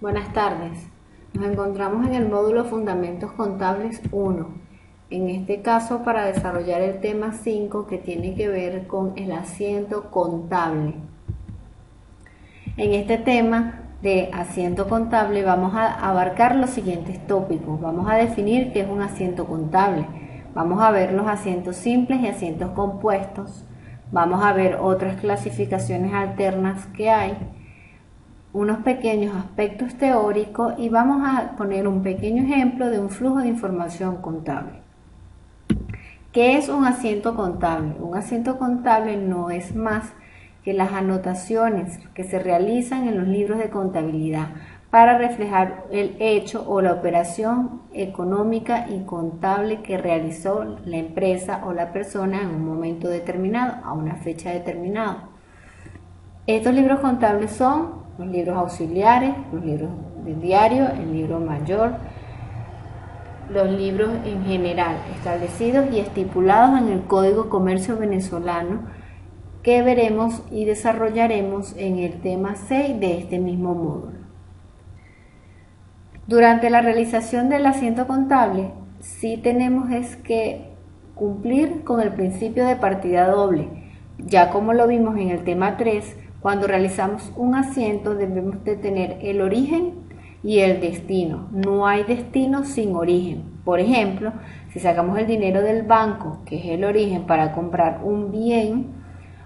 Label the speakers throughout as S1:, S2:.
S1: Buenas tardes. Nos encontramos en el módulo Fundamentos Contables 1. En este caso, para desarrollar el tema 5 que tiene que ver con el asiento contable. En este tema de asiento contable vamos a abarcar los siguientes tópicos. Vamos a definir qué es un asiento contable. Vamos a ver los asientos simples y asientos compuestos. Vamos a ver otras clasificaciones alternas que hay, unos pequeños aspectos teóricos y vamos a poner un pequeño ejemplo de un flujo de información contable. ¿Qué es un asiento contable? Un asiento contable no es más que las anotaciones que se realizan en los libros de contabilidad para reflejar el hecho o la operación económica y contable que realizó la empresa o la persona en un momento determinado, a una fecha determinada. Estos libros contables son los libros auxiliares, los libros de diario, el libro mayor, los libros en general establecidos y estipulados en el Código Comercio Venezolano que veremos y desarrollaremos en el tema 6 de este mismo módulo. Durante la realización del asiento contable, sí tenemos que cumplir con el principio de partida doble, ya como lo vimos en el tema 3. Cuando realizamos un asiento debemos de tener el origen y el destino. No hay destino sin origen. Por ejemplo, si sacamos el dinero del banco, que es el origen para comprar un bien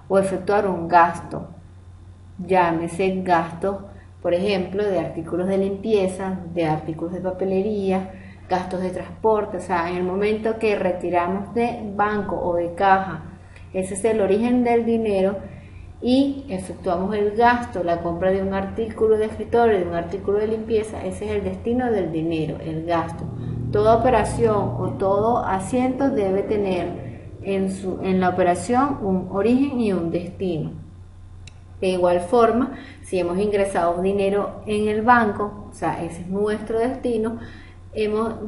S1: o efectuar un gasto, llámese gasto, por ejemplo, de artículos de limpieza, de artículos de papelería, gastos de transporte, o sea, en el momento que retiramos de banco o de caja, ese es el origen del dinero, y efectuamos el gasto, la compra de un artículo de escritorio, de un artículo de limpieza, ese es el destino del dinero, el gasto. Toda operación o todo asiento debe tener en la operación un origen y un destino. De igual forma, si hemos ingresado dinero en el banco, o sea, ese es nuestro destino,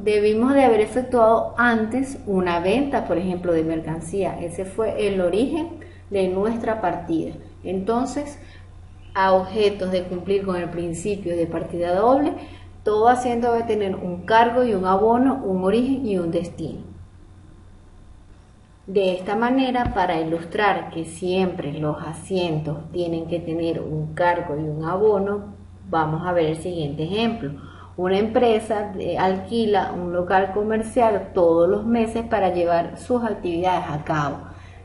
S1: debimos de haber efectuado antes una venta, por ejemplo, de mercancía. Ese fue el origen de nuestra partida. Entonces, a objetos de cumplir con el principio de partida doble, todo asiento debe tener un cargo y un abono, un origen y un destino. De esta manera, para ilustrar que siempre los asientos tienen que tener un cargo y un abono, vamos a ver el siguiente ejemplo. Una empresa alquila un local comercial todos los meses para llevar sus actividades a cabo.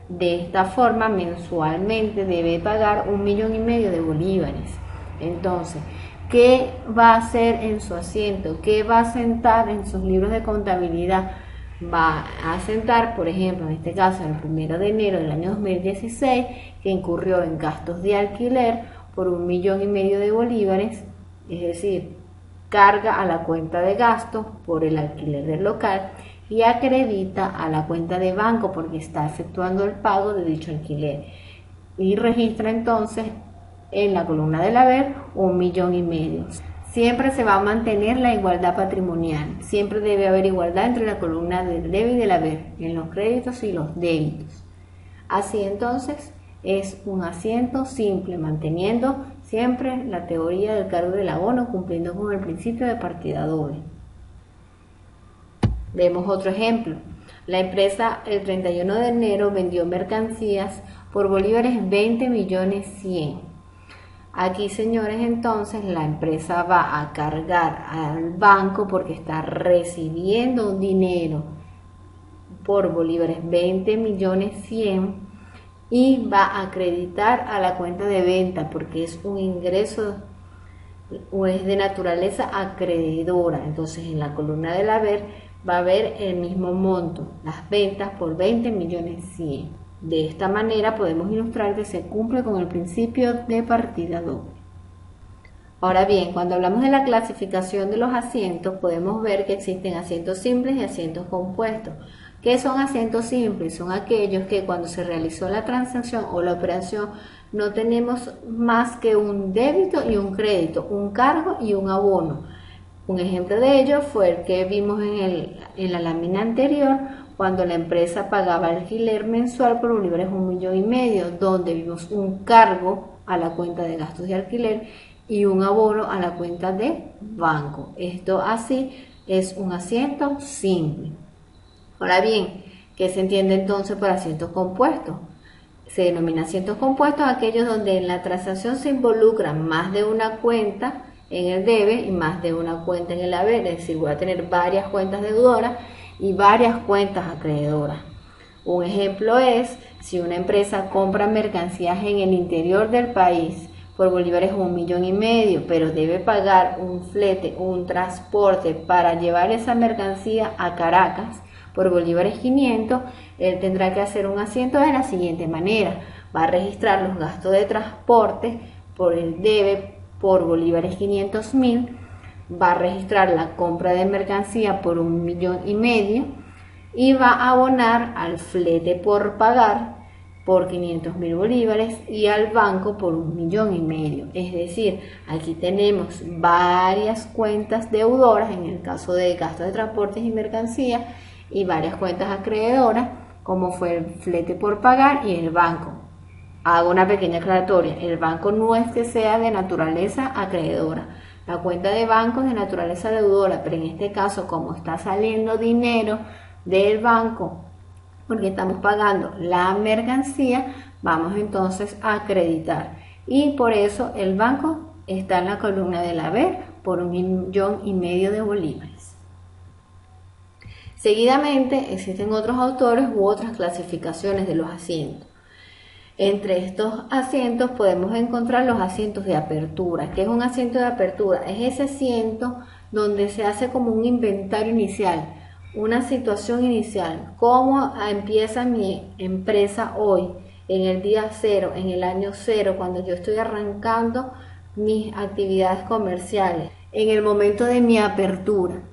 S1: De esta forma, mensualmente debe pagar 1,5 millones de bolívares. Entonces, ¿qué va a hacer en su asiento? ¿Qué va a sentar en sus libros de contabilidad? Va a sentar, por ejemplo, en este caso, el 1 de enero del año 2016, que incurrió en gastos de alquiler por 1,5 millones de bolívares, es decir, carga a la cuenta de gastos por el alquiler del local y acredita a la cuenta de banco porque está efectuando el pago de dicho alquiler y registra entonces en la columna del haber 1,5 millones. Siempre se va a mantener la igualdad patrimonial, siempre debe haber igualdad entre la columna del debe y del haber, en los créditos y los débitos. Así entonces es un asiento simple, manteniendo siempre la teoría del cargo del abono, cumpliendo con el principio de partida doble. Vemos otro ejemplo. La empresa el 31 de enero vendió mercancías por bolívares 20 millones 100. Aquí, señores, entonces la empresa va a cargar al banco porque está recibiendo un dinero por bolívares 20 millones 100 y va a acreditar a la cuenta de venta porque es un ingreso o es de naturaleza acreedora. Entonces, en la columna del haber va a haber el mismo monto, las ventas por 20 millones 100. De esta manera podemos ilustrar que se cumple con el principio de partida doble. Ahora bien, cuando hablamos de la clasificación de los asientos, podemos ver que existen asientos simples y asientos compuestos. ¿Qué son asientos simples? Son aquellos que cuando se realizó la transacción o la operación no tenemos más que un débito y un crédito, un cargo y un abono. Un ejemplo de ello fue el que vimos en la lámina anterior, cuando la empresa pagaba alquiler mensual por bolívares 1,5 millones, donde vimos un cargo a la cuenta de gastos de alquiler y un abono a la cuenta de banco. Esto así es un asiento simple. Ahora bien, ¿qué se entiende entonces por asientos compuestos? Se denomina asientos compuestos aquellos donde en la transacción se involucran más de una cuenta en el debe y más de una cuenta en el haber, es decir, voy a tener varias cuentas deudoras y varias cuentas acreedoras. Un ejemplo es si una empresa compra mercancías en el interior del país por bolívares 1,5 millones, pero debe pagar un flete, un transporte para llevar esa mercancía a Caracas por bolívares 500, él tendrá que hacer un asiento de la siguiente manera. Va a registrar los gastos de transporte por el debe por bolívares 500.000, va a registrar la compra de mercancía por 1,5 millones y va a abonar al flete por pagar por 500.000 bolívares y al banco por 1,5 millones. Es decir, aquí tenemos varias cuentas deudoras en el caso de gastos de transportes y mercancías y varias cuentas acreedoras como fue el flete por pagar y el banco. Hago una pequeña aclaratoria, el banco no es que sea de naturaleza acreedora, la cuenta de banco es de naturaleza deudora, pero en este caso como está saliendo dinero del banco porque estamos pagando la mercancía, vamos entonces a acreditar y por eso el banco está en la columna del haber por 1,5 millones de bolívares. Seguidamente existen otros autores u otras clasificaciones de los asientos. Entre estos asientos podemos encontrar los asientos de apertura. ¿Qué es un asiento de apertura? Es ese asiento donde se hace como un inventario inicial, una situación inicial. ¿Cómo empieza mi empresa hoy, en el día cero, en el año cero, cuando yo estoy arrancando mis actividades comerciales, en el momento de mi apertura?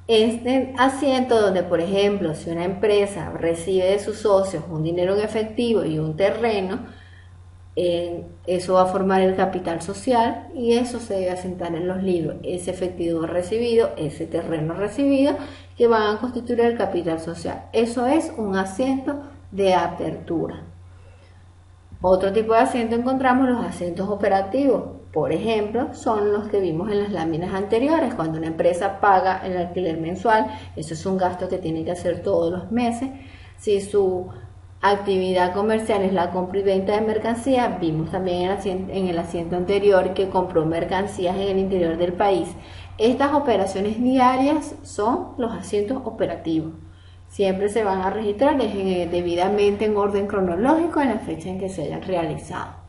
S1: Este asiento donde, por ejemplo, si una empresa recibe de sus socios un dinero en efectivo y un terreno, eso va a formar el capital social y eso se debe asentar en los libros, ese efectivo recibido, ese terreno recibido, que van a constituir el capital social. Eso es un asiento de apertura. Otro tipo de asiento encontramos los asientos operativos. Por ejemplo, son los que vimos en las láminas anteriores. Cuando una empresa paga el alquiler mensual, eso es un gasto que tiene que hacer todos los meses. Si su actividad comercial es la compra y venta de mercancías, vimos también en el asiento anterior que compró mercancías en el interior del país. Estas operaciones diarias son los asientos operativos. Siempre se van a registrar debidamente en orden cronológico en la fecha en que se hayan realizado.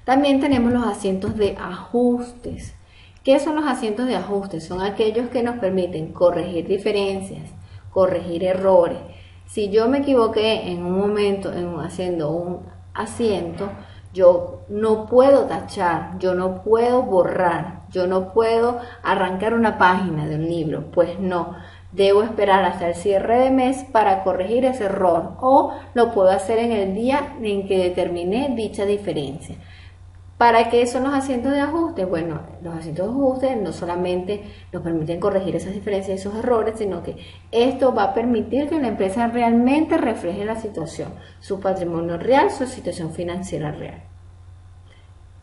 S1: También tenemos los asientos de ajustes. ¿Qué son los asientos de ajustes? Son aquellos que nos permiten corregir diferencias, corregir errores. Si yo me equivoqué en un momento haciendo un asiento, yo no puedo tachar, yo no puedo borrar, yo no puedo arrancar una página de un libro, pues no. Debo esperar hasta el cierre de mes para corregir ese error o lo puedo hacer en el día en que determiné dicha diferencia. ¿Para qué son los asientos de ajuste? Bueno, los asientos de ajuste no solamente nos permiten corregir esas diferencias y esos errores, sino que esto va a permitir que la empresa realmente refleje la situación, su patrimonio real, su situación financiera real.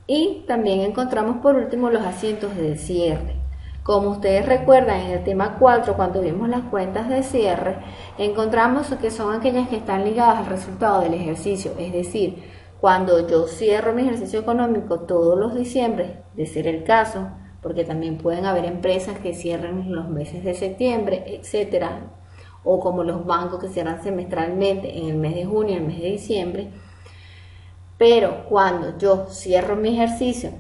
S1: Y también encontramos por último los asientos de cierre. Como ustedes recuerdan en el tema 4, cuando vimos las cuentas de cierre, encontramos que son aquellas que están ligadas al resultado del ejercicio, es decir, cuando yo cierro mi ejercicio económico todos los diciembre, de ser el caso, porque también pueden haber empresas que cierren los meses de septiembre, etcétera, o como los bancos que cierran semestralmente en el mes de junio y el mes de diciembre. Pero cuando yo cierro mi ejercicio,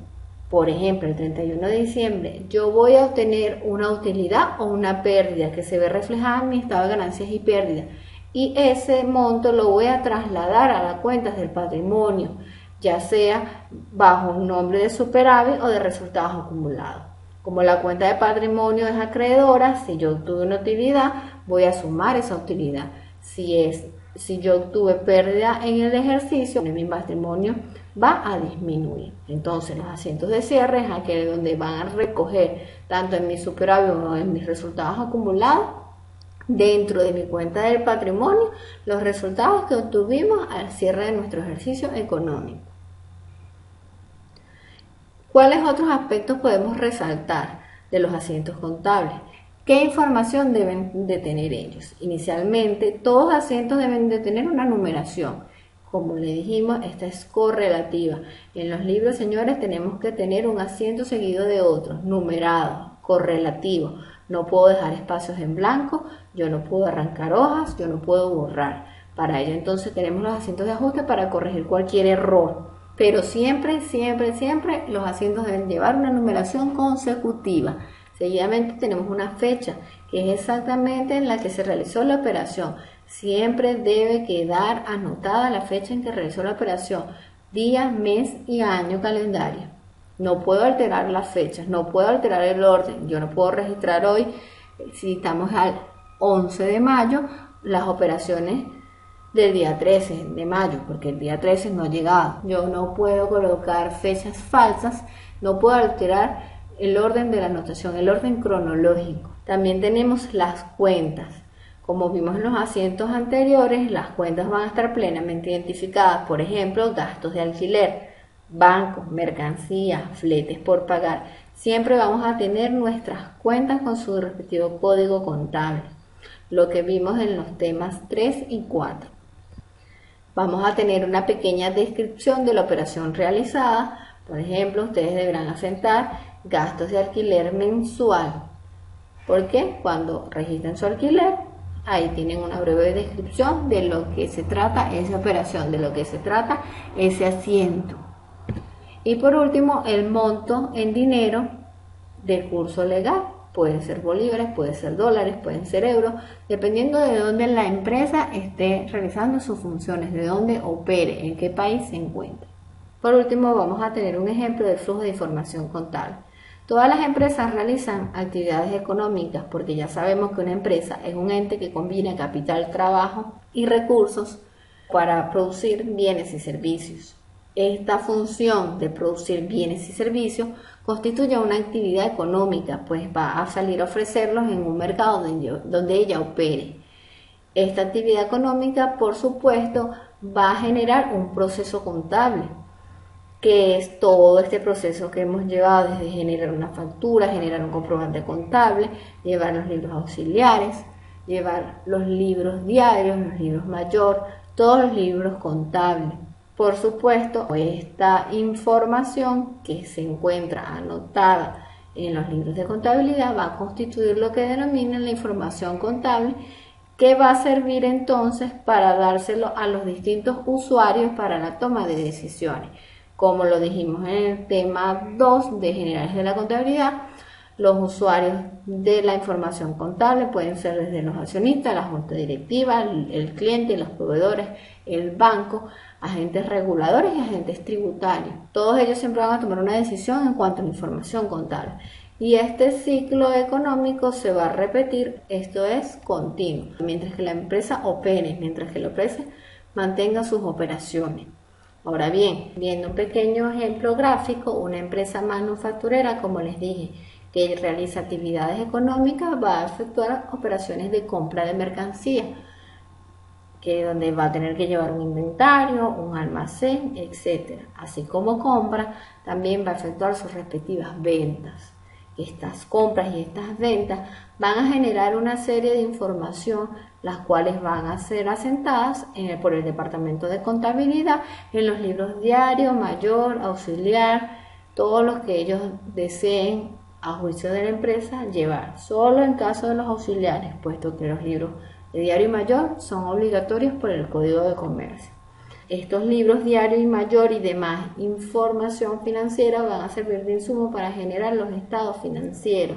S1: por ejemplo, el 31 de diciembre, yo voy a obtener una utilidad o una pérdida que se ve reflejada en mi estado de ganancias y pérdidas. Y ese monto lo voy a trasladar a las cuentas del patrimonio, ya sea bajo un nombre de superávit o de resultados acumulados. Como la cuenta de patrimonio es acreedora, si yo obtuve una utilidad, voy a sumar esa utilidad. Si yo obtuve pérdida en el ejercicio, mi patrimonio va a disminuir. Entonces, los asientos de cierre es aquel donde van a recoger tanto en mi superávit o en mis resultados acumulados, dentro de mi cuenta del patrimonio, los resultados que obtuvimos al cierre de nuestro ejercicio económico. ¿Cuáles otros aspectos podemos resaltar de los asientos contables? ¿Qué información deben de tener ellos? Inicialmente, todos los asientos deben de tener una numeración. Como le dijimos, esta es correlativa. En los libros, señores, tenemos que tener un asiento seguido de otros, numerado, correlativo. No puedo dejar espacios en blanco, yo no puedo arrancar hojas, yo no puedo borrar. Para ello, entonces, tenemos los asientos de ajuste para corregir cualquier error. Pero siempre, siempre, siempre los asientos deben llevar una numeración consecutiva. Seguidamente tenemos una fecha, que es exactamente en la que se realizó la operación. Siempre debe quedar anotada la fecha en que realizó la operación, día, mes y año calendario. No puedo alterar las fechas, no puedo alterar el orden. Yo no puedo registrar hoy, si estamos al 11 de mayo, las operaciones del día 13 de mayo, porque el día 13 no ha llegado. Yo no puedo colocar fechas falsas, no puedo alterar el orden de la anotación, el orden cronológico. También tenemos las cuentas. Como vimos en los asientos anteriores, las cuentas van a estar plenamente identificadas. Por ejemplo, gastos de alquiler, bancos, mercancías, fletes por pagar. Siempre vamos a tener nuestras cuentas con su respectivo código contable. Lo que vimos en los temas 3 y 4. Vamos a tener una pequeña descripción de la operación realizada. Por ejemplo, ustedes deberán asentar gastos de alquiler mensual. Porque cuando registran su alquiler, ahí tienen una breve descripción de lo que se trata esa operación, de lo que se trata ese asiento. Y por último, el monto en dinero del curso legal. Pueden ser bolívares, pueden ser dólares, pueden ser euros, dependiendo de dónde la empresa esté realizando sus funciones, de dónde opere, en qué país se encuentre. Por último, vamos a tener un ejemplo del flujo de información contable. Todas las empresas realizan actividades económicas porque ya sabemos que una empresa es un ente que combina capital, trabajo y recursos para producir bienes y servicios. Esta función de producir bienes y servicios constituye una actividad económica, pues va a salir a ofrecerlos en un mercado donde ella opere. Esta actividad económica, por supuesto, va a generar un proceso contable, que es todo este proceso que hemos llevado desde generar una factura, generar un comprobante contable, llevar los libros auxiliares, llevar los libros diarios, los libros mayor, todos los libros contables. Por supuesto, esta información que se encuentra anotada en los libros de contabilidad va a constituir lo que denominan la información contable, que va a servir entonces para dárselo a los distintos usuarios para la toma de decisiones. Como lo dijimos en el tema 2 de Generales de la Contabilidad, los usuarios de la información contable pueden ser desde los accionistas, la junta directiva, el cliente, los proveedores, el banco, agentes reguladores y agentes tributarios. Todos ellos siempre van a tomar una decisión en cuanto a la información contable. Y este ciclo económico se va a repetir, esto es continuo, mientras que la empresa opere, mientras que la empresa mantenga sus operaciones. Ahora bien, viendo un pequeño ejemplo gráfico, una empresa manufacturera, como les dije, que realiza actividades económicas, va a efectuar operaciones de compra de mercancía, donde va a tener que llevar un inventario, un almacén, etc. Así como compra, también va a efectuar sus respectivas ventas. Estas compras y estas ventas van a generar una serie de información, las cuales van a ser asentadas por el departamento de contabilidad en los libros diario, mayor, auxiliar, todos los que ellos deseen a juicio de la empresa llevar, solo en caso de los auxiliares, puesto que los libros de diario y mayor son obligatorios por el Código de Comercio. Estos libros diario y mayor y demás información financiera van a servir de insumo para generar los estados financieros.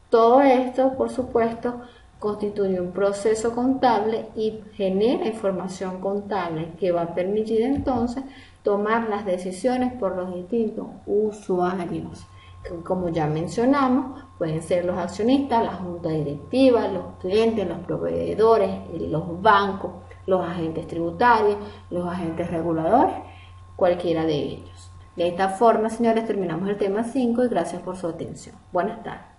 S1: Todo esto, por supuesto, constituye un proceso contable y genera información contable que va a permitir entonces tomar las decisiones por los distintos usuarios. Como ya mencionamos, pueden ser los accionistas, la junta directiva, los clientes, los proveedores, los bancos, los agentes tributarios, los agentes reguladores, cualquiera de ellos. De esta forma, señores, terminamos el tema 5 y gracias por su atención. Buenas tardes.